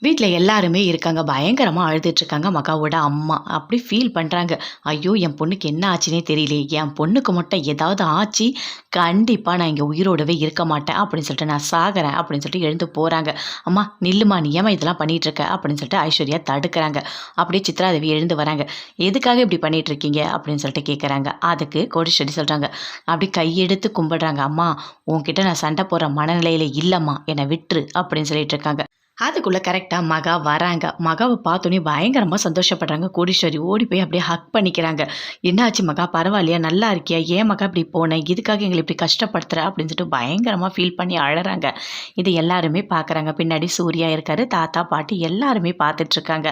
வீட்ல எல்லாருமே இருக்காங்க. பயங்கரமா அழுதுட்டுருக்காங்க மகாவோட அம்மா. அப்படி ஃபீல் பண்றாங்க. ஐயோ! என் பொண்ணுக்கு என்ன ஆச்சுன்னே தெரியலையே! என் பொண்ணுக்கு மட்டும் ஏதாவது ஆச்சு, கண்டிப்பா நான் இங்க உயிரோடவே இருக்க மாட்டேன் அப்படின்னு சொல்லிட்டு நான் சாகுறேன் அப்படின்னு சொல்லிட்டு எழுந்து போறாங்க. அம்மா நில்லும்மா! நீ ஏம்மா இதெல்லாம் பண்ணிட்டுருக்க? அப்படின்னு சொல்லிட்டு ஐஸ்வர்யா தடுக்குறாங்க. அப்படியே சித்ராதேவி எழுந்து வராங்க. எதுக்காக இப்படி பண்ணிட்டுருக்கீங்க? அப்படின்னு சொல்லிட்டு கேட்குறாங்க. அதுக்கு கோடீஸ்வரி சொல்றாங்க. அப்படி கையெடுத்து கும்பிடுறாங்க. அம்மா உன்கிட்ட நான் சண்டை போடுற மனநிலையில இல்லம்மா. என்ன விட்டுரு அப்படின்னு சொல்லிட்டு இருக்காங்க. அதுக்குள்ள கரெக்ட்டா மகா வராங்க. மகாவ பார்த்தோனே பயங்கரமா சந்தோஷப்படுறாங்க கோடீஸ்வரி. ஓடி போய் அப்படியே ஹக் பண்ணிக்கிறாங்க. "என்னாச்சு மகா? பரவாயில்லையா? நல்லா இருக்கியா? ஏன் மகா இப்படி போன? இதுக்காக எங்கள இப்படி கஷ்டப்படுத்துற?" அப்படின்னு சொல்லிட்டு பயங்கரமா ஃபீல் பண்ணி அழறாங்க. இது எல்லாருமே பார்க்குறாங்க. பின்னாடி சூர்யா இருக்காரு. தாத்தா, பாட்டி எல்லாருமே பார்த்துட்ருக்காங்க.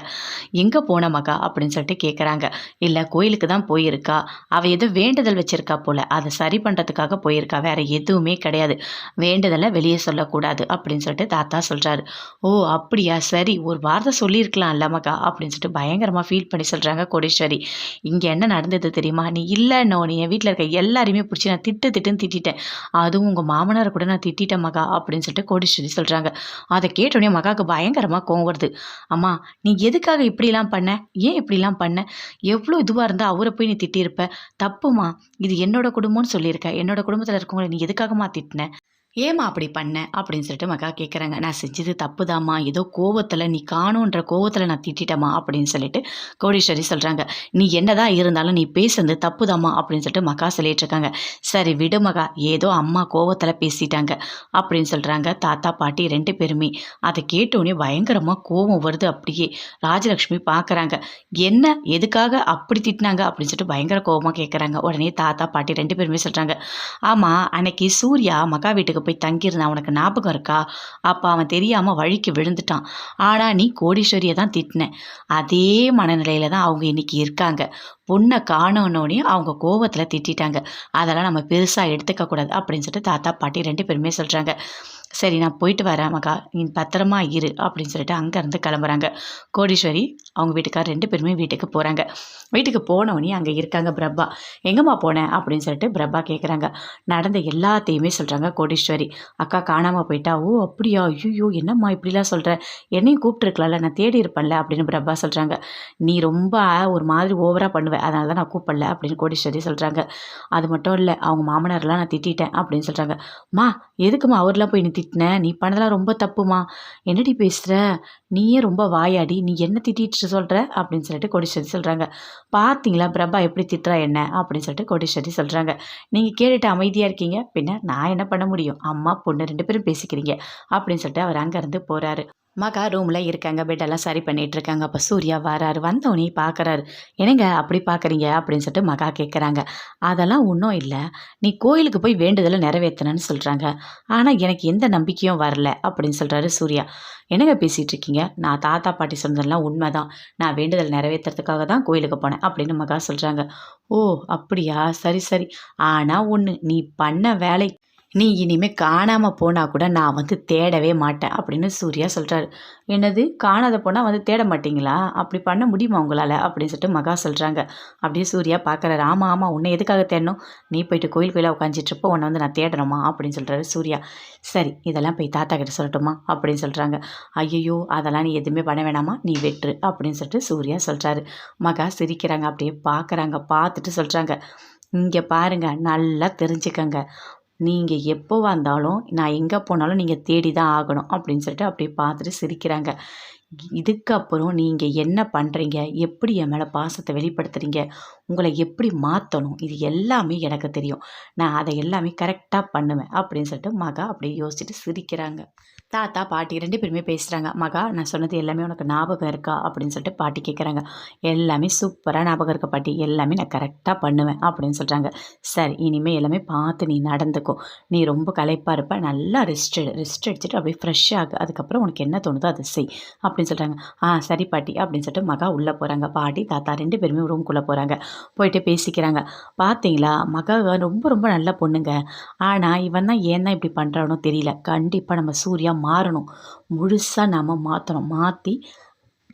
"எங்க போன மகா?" அப்படின்னு சொல்லிட்டு கேட்குறாங்க. "இல்ல கோயிலுக்கு தான் போயிருக்கா. அவ ஏதோ வேண்டுதல் வச்சிருக்கா போல. அத சரி பண்றதுக்காக போயிருக்கா. வேற எதுவுமே கிடையாது. வேண்டுதல வெளிய சொல்லக்கூடாது." அப்படின்னு சொல்லிட்டு தாத்தா சொல்றாரு. "ஓ! அப்படியா? சரி. ஒரு வார்த்தை சொல்லியிருக்கலாம்ல மகா" அப்படின்னு சொல்லிட்டு பயங்கரமா ஃபீல் பண்ணி சொல்றாங்க கோடீஸ்வரி. "இங்க என்ன நடந்தது தெரியுமா? நீ இல்லன்னோனே என் வீட்ல இருக்க எல்லாரையுமே புடிச்சு நான் திட்டுன்னு திட்டிட்டேன். அதுவும் உங்க மாமனார கூட நான் திட்டிட்டேன் மகா" அப்படின்னு சொல்லிட்டு கோடீஸ்வரி சொல்றாங்க. அத கேட்டோனே மகாவுக்கு பயங்கரமா கோவம் வருது. "அம்மா நீ எதுக்காக இப்படிலாம் பண்ண? ஏன் இப்படிலாம் பண்ண? எவ்ளோ இதுவா இருந்தா அவர போய் நீ திட்டியிருப்ப. தப்பும்மா. இது என்னோட குடும்பம்னு சொல்லியிருக்க. என்னோட குடும்பத்தில இருக்கவங்கள நீ எதுக்காகம்மா திட்டுன? ஏம்மா அப்படி பண்ண?" அப்படின்னு சொல்லிட்டு மகா கேட்குறாங்க. "நான் செஞ்சது தப்புதாம்மா. ஏதோ கோவத்தில நீ காணோன்ற கோவத்தில நான் திட்டிட்டேம்மா" அப்படின்னு சொல்லிட்டு கோடீஸ்வரி சொல்றாங்க. "நீ என்னதான் இருந்தாலும் நீ பேசுனது தப்புதாம்மா" அப்படின்னு சொல்லிட்டு மகா சொல்லிட்டு இருக்காங்க. "சரி விடு மகா. ஏதோ அம்மா கோவத்தில பேசிட்டாங்க" அப்படின்னு சொல்றாங்க தாத்தா, பாட்டி 2 பேருமே. அத கேட்டோனே பயங்கரமா கோவம் வருது அப்படியே. ராஜலட்சுமி பார்க்குறாங்க. "என்ன? எதுக்காக அப்படி திட்டினாங்க?" அப்படின்னு சொல்லிட்டு பயங்கர கோவமா கேட்குறாங்க. உடனே தாத்தா, பாட்டி 2 பேருமே சொல்றாங்க. "ஆமா, அன்னைக்கு சூர்யா மகா வீட்டுக்கு போய் தங்கியிருந்தான். உனக்கு ஞாபகம் இருக்கா? அப்ப அவன் தெரியாம வழிக்கு விழுந்துட்டான். ஆனா நீ கோடீஸ்வரிய தான் திட்டுன. அதே மனநிலையில தான் அவங்க இன்னைக்கு இருக்காங்க. பொண்ண காணோன்னோனே அவங்க கோவத்துல திட்டிட்டாங்க. அதெல்லாம் நம்ம பெருசா எடுத்துக்க கூடாது" அப்படின்னு சொல்லிட்டு தாத்தா, பாட்டி 2 பேருமே சொல்றாங்க. "சரி நான் போயிட்டு வரேன் மகா. நீ பத்திரமா இரு" அப்படின்னு சொல்லிட்டு அங்கேருந்து கிளம்புறாங்க. கோடீஸ்வரி அவங்க வீட்டுக்கார் 2 பேருமே வீட்டுக்கு போறாங்க. வீட்டுக்கு போனோனே அங்க இருக்காங்க பிரபா. "எங்கம்மா போன?" அப்படின்னு சொல்லிட்டு பிரபா கேட்குறாங்க. நடந்த எல்லாத்தையுமே சொல்றாங்க கோடீஸ்வரி. "அக்கா காணாம போயிட்டா." "ஓ! அப்படியா? ஐய்யய்யோ! என்னம்மா இப்படிலாம் சொல்ற? என்னையும் கூப்பிட்டுருக்கலாம்ல. நான் தேடி இருப்பேன்ல" அப்படின்னு பிரபா சொல்றாங்க. "நீ ரொம்ப ஒரு மாதிரி ஓவரா பண்ணுவ. அதனால தான் நான் கூப்பிடல" அப்படின்னு கோடீஸ்வரி சொல்றாங்க. "அது மட்டும் இல்ல, அவங்க மாமனார்லாம் நான் திட்டிட்டேன்" அப்படின்னு சொல்றாங்க. "ம்மா எதுக்கும்மா அவர்லாம் போய் நீ திட்டின? நீ பண்ணதெல்லாம் ரொம்ப தப்பும்மா. என்னடி பேசுற? நீயே ரொம்ப வாயாடி. நீ என்ன திட்டிட்டு சொல்ற?" அப்படின்னு சொல்லிட்டு கோடீஸ்வரி சொல்றாங்க. "பார்த்தீங்களா பிரபா எப்படி திட்டுறா என்ன?" அப்படின்னு சொல்லிட்டு கோடீஸ்வரி சொல்றாங்க. "நீங்க கேட்டுட்டு அமைதியா இருக்கீங்க. பின்ன நான் என்ன பண்ண முடியும்? அம்மா, பொண்ணு 2 பேரும் பேசிக்கிறீங்க" அப்படின்னு சொல்லிட்டு அவர் அங்கருந்து போறாரு. மகா ரூம்ல இருக்காங்க. பெட்டெல்லாம் சரி பண்ணிட்டு இருக்காங்க. அப்ப சூர்யா வராரு. வந்தோனே பார்க்குறாரு. "என்னங்க அப்படி பார்க்குறீங்க?" அப்படின்னு சொல்லிட்டு மகா கேட்குறாங்க. "அதெல்லாம் ஒண்ணும் இல்ல. நீ கோயிலுக்கு போய் வேண்டுதல நிறைவேத்துனேன்னு சொல்றாங்க. ஆனா எனக்கு எந்த நம்பிக்கையும் வரல" அப்படின்னு சொல்றாரு சூர்யா. "என்னங்க பேசிட்டு இருக்கீங்க? நான் தாத்தா, பாட்டி சொன்னதெல்லாம் உண்மைதான். நான் வேண்டுதல் நிறைவேத்துறதுக்காக தான் கோயிலுக்கு போனேன்" அப்படின்னு மகா சொல்றாங்க. "ஓ! அப்படியா? சரி, சரி. ஆனா ஒண்ணு, நீ பண்ண வேலை நீ இனிமே காணாம போனா கூட நான் வந்து தேடவே மாட்டேன்" அப்படின்னு சூர்யா சொல்றாரு. "என்னது? காணாத போனா வந்து தேட மாட்டீங்களா? அப்படி பண்ண முடியுமா உங்களால?" அப்படின்னு சொல்லிட்டு மகா சொல்றாங்க. அப்படியே சூர்யா பார்க்குறாரு. "ஆமா, ஆமா. உன்னை எதுக்காக தேடணும்? நீ போயிட்டு கோயில் கோயிலா உட்காந்துட்டு இருப்ப. உன்னை வந்து நான் தேடணுமா?" அப்படின்னு சொல்றாரு சூர்யா. "சரி இதெல்லாம் போய் தாத்தா கிட்ட சொல்லட்டுமா?" அப்படின்னு சொல்றாங்க. "ஐயையோ! அதெல்லாம் நீ எதுவுமே பண்ண வேணாம்மா. நீ விட்டுரு" அப்படின்னு சொல்லிட்டு சூர்யா சொல்றாரு. மகா சிரிக்கிறாங்க. அப்படியே பார்க்குறாங்க. பார்த்துட்டு சொல்றாங்க. "இங்க பாருங்க. நல்லா தெரிஞ்சுக்கங்க. நீங்க எப்போவா இருந்தாலும், நான் எங்க போனாலும் நீங்க தேடி தான் ஆகணும்" அப்படின்னு சொல்லிட்டு அப்படியே பார்த்துட்டு சிரிக்கிறாங்க. "இதுக்கப்புறம் நீங்க என்ன பண்றீங்க? எப்படி என் மேல பாசத்த வெளிப்படுத்துறீங்க? உங்கள எப்படி மாத்தணும்? இது எல்லாமே எனக்கு தெரியும். நான் அத எல்லாமே கரெக்ட்டா பண்ணுவேன்" அப்படின்னு சொல்லிட்டு மகா அப்படியே யோசிச்சுட்டு சிரிக்கிறாங்க. தாத்தா, பாட்டி 2 பேருமே பேசுறாங்க. "மகா நான் சொன்னது எல்லாமே உனக்கு ஞாபகம் இருக்கா?" அப்படின்னு சொல்லிட்டு பாட்டி கேட்குறாங்க. "எல்லாமே சூப்பரா ஞாபகம் இருக்கு பாட்டி. எல்லாமே நான் கரெக்ட்டா பண்ணுவேன்" அப்படின்னு சொல்றாங்க. "சரி இனிமே எல்லாமே பார்த்து நீ நடந்துக்கோ. நீ ரொம்ப களைப்பா இருப்ப. நல்லா ரெஸ்ட் எடு. ரெஸ்ட் எடுத்துட்டு அப்படியே ஃப்ரெஷ் ஆகு. அதுக்கப்புறம் உனக்கு என்ன தோணுதோ அத செய்" அப்படின்னு சொல்றாங்க. சரி பாட்டி" அப்படின்னு சொல்லிட்டு மகா உள்ள போறாங்க. பாட்டி, தாத்தா 2 பேருமே ரூம்குள்ள போறாங்க. போயிட்டு பேசிக்கிறாங்க. "பார்த்தீங்களா மகா ரொம்ப ரொம்ப நல்ல பொண்ணுங்க. ஆனா இவன் தான் ஏன் தான் இப்படி பண்றானோ தெரியல. கண்டிப்பா நம்ம சூர்யா மாறணும். முழுசா நாம மாத்தணும். மாத்தி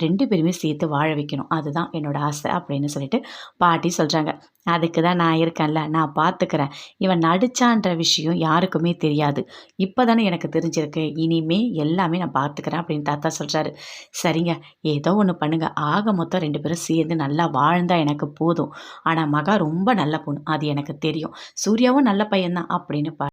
2 பேருமே சேர்த்து வாழ வைக்கணும். அதுதான் என்னோட ஆசை அப்படின்னு சொல்லிட்டு பாட்டி சொல்றாங்க. அதுக்கு தான் நான் இருக்கேன்ல, நான் பார்த்துக்கிறேன். இவன் நடிச்சான்ற விஷயம் யாருக்குமே தெரியாது. இப்ப தானே எனக்கு தெரிஞ்சிருக்கு. இனிமே எல்லாமே நான் பார்த்துக்கிறேன் அப்படின்னு தாத்தா சொல்றாரு. சரிங்க, ஏதோ ஒண்ணு பண்ணுங்க. ஆக மொத்தம் 2 பேரும் சேர்ந்து நல்லா வாழ்ந்தா எனக்கு போதும். ஆனா மகா ரொம்ப நல்ல பொண்ணு. அது எனக்கு தெரியும். சூர்யாவும் நல்ல பையன் தான் அப்படின்னு